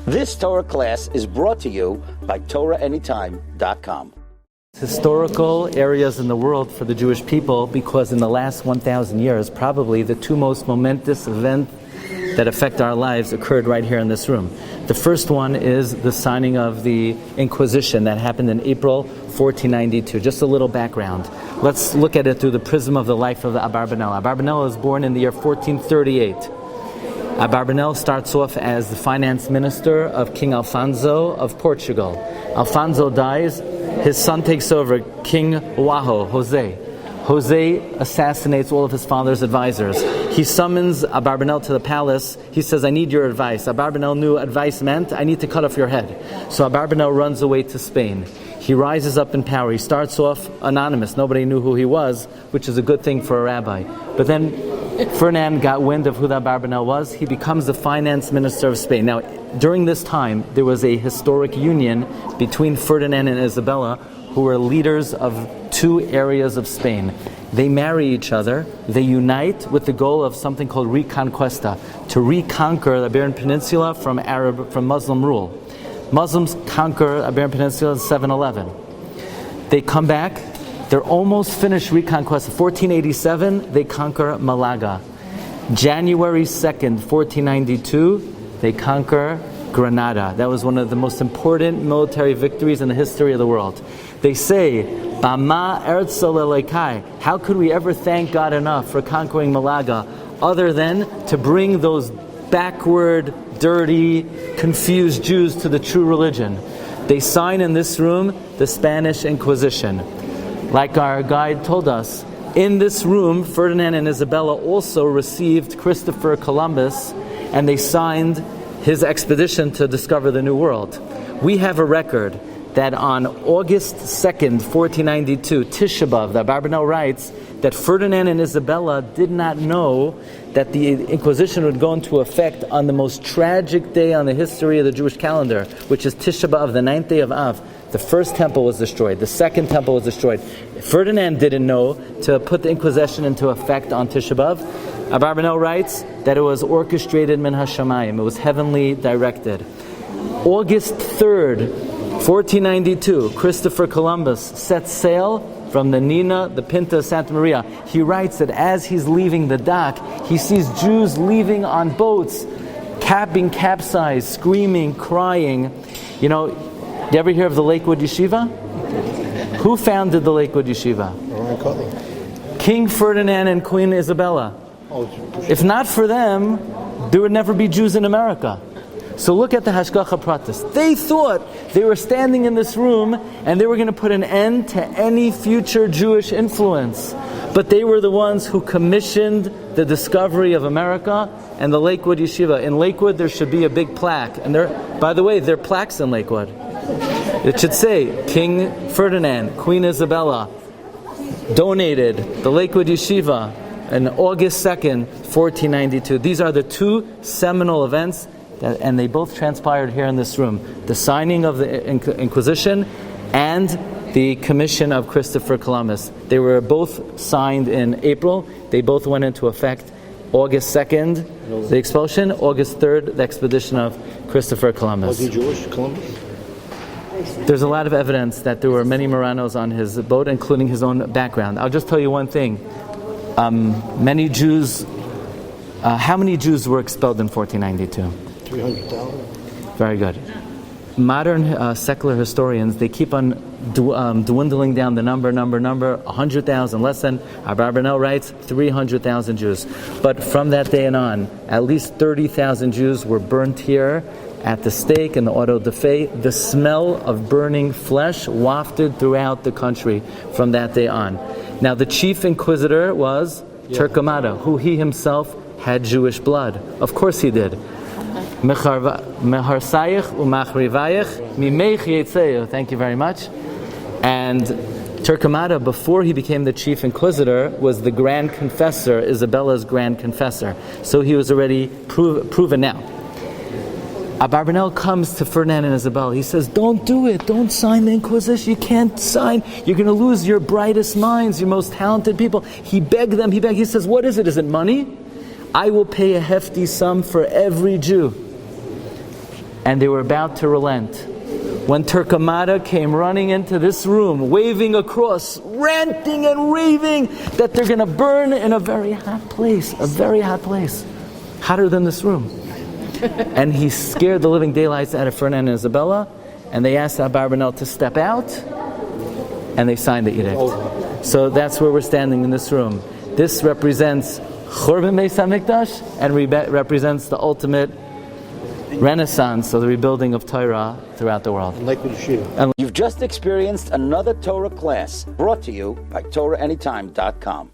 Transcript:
This Torah class is brought to you by TorahAnytime.com. Historical areas in the world for the Jewish people, because in the last 1,000 years, probably the two most momentous events that affect our lives occurred right here in this room. The first one is the signing of the Inquisition that happened in April 1492. Just a little background. Let's look at it through the prism of the life of the Abarbanel. Abarbanel was born in the year 1438. Abarbanel starts off as the finance minister of King Alfonso of Portugal. Alfonso dies, his son takes over, King Jose. Jose assassinates all of his father's advisors. He summons Abarbanel to the palace. He says, I need your advice. Abarbanel knew advice meant, I need to cut off your head. So Abarbanel runs away to Spain. He rises up in power. He starts off anonymous. Nobody knew who he was, which is a good thing for a rabbi. But then Ferdinand got wind of who that Abarbanel was. He becomes the finance minister of Spain. Now, during this time, there was a historic union between Ferdinand and Isabella, who were leaders of two areas of Spain. They marry each other. They unite with the goal of something called reconquista, to reconquer the Iberian Peninsula from Muslim rule. Muslims conquer Iberian Peninsula in 711. They come back. They're almost finished reconquest. 1487, they conquer Malaga. January 2nd, 1492, they conquer Granada. That was one of the most important military victories in the history of the world. They say, Bama Eretzel Elekai, how could we ever thank God enough for conquering Malaga, other than to bring those backward, dirty, confused Jews to the true religion? They sign in this room the Spanish Inquisition. Like our guide told us, in this room, Ferdinand and Isabella also received Christopher Columbus, and they signed his expedition to discover the New World. We have a record that on August 2nd, 1492, Tisha B'Av, the Abarbanel writes that Ferdinand and Isabella did not know that the Inquisition would go into effect on the most tragic day on the history of the Jewish calendar, which is Tisha B'Av, the 9th day of Av. The first temple was destroyed. The second temple was destroyed. Ferdinand didn't know to put the Inquisition into effect on Tisha B'Av. Abarbanel writes that it was orchestrated min hashamayim. It was heavenly directed. August 3rd, 1492, Christopher Columbus sets sail from the Nina, the Pinta, Santa Maria. He writes that as he's leaving the dock, he sees Jews leaving on boats, being capsized, screaming, crying. You know, you ever hear of the Lakewood Yeshiva? Who founded the Lakewood Yeshiva? King Ferdinand and Queen Isabella. If not for them, there would never be Jews in America. So look at the Hashgacha Pratis. They thought they were standing in this room and they were going to put an end to any future Jewish influence. But they were the ones who commissioned the discovery of America and the Lakewood Yeshiva. In Lakewood, there should be a big plaque. And by the way, there are plaques in Lakewood. It should say, King Ferdinand, Queen Isabella donated the Lakewood Yeshiva on August 2nd, 1492. These are the two seminal events, and they both transpired here in this room. The signing of the Inquisition and the commission of Christopher Columbus. They were both signed in April. They both went into effect August 2nd, the expulsion, August 3rd, the expedition of Christopher Columbus. Was he Jewish, Columbus? There's a lot of evidence that there were many Moranos on his boat, including his own background. I'll just tell you one thing. Many Jews, how many Jews were expelled in 1492? 300,000. Very good. Modern secular historians, they keep on dwindling down the number, 100,000, less than, Abarbanel writes, 300,000 Jews. But from that day and on, at least 30,000 Jews were burnt here at the stake and the auto da fe. The smell of burning flesh wafted throughout the country from that day on. Now the chief inquisitor was Turkomada, who he himself had Jewish blood. Of course he did. Thank you very much. And Turkomada, before he became the chief inquisitor, was the grand confessor, Isabella's grand confessor. So he was already proven now. Abarbanel comes to Ferdinand and Isabella. He says, don't do it. Don't sign the Inquisition. You can't sign. You're going to lose your brightest minds, your most talented people. He begged them. He says, what is it? Is it money? I will pay a hefty sum for every Jew. and they were about to relent, when Turkamada came running into this room, waving a cross, ranting and raving that they're going to burn in a very hot place, hotter than this room. And he scared the living daylights out of Ferdinand and Isabella, and they asked Abarbanel to step out, and they signed the edict. So that's where we're standing in this room. This represents Churban Beis HaMikdash, and represents the ultimate renaissance of the rebuilding of Torah throughout the world. You've just experienced another Torah class brought to you by TorahAnytime.com.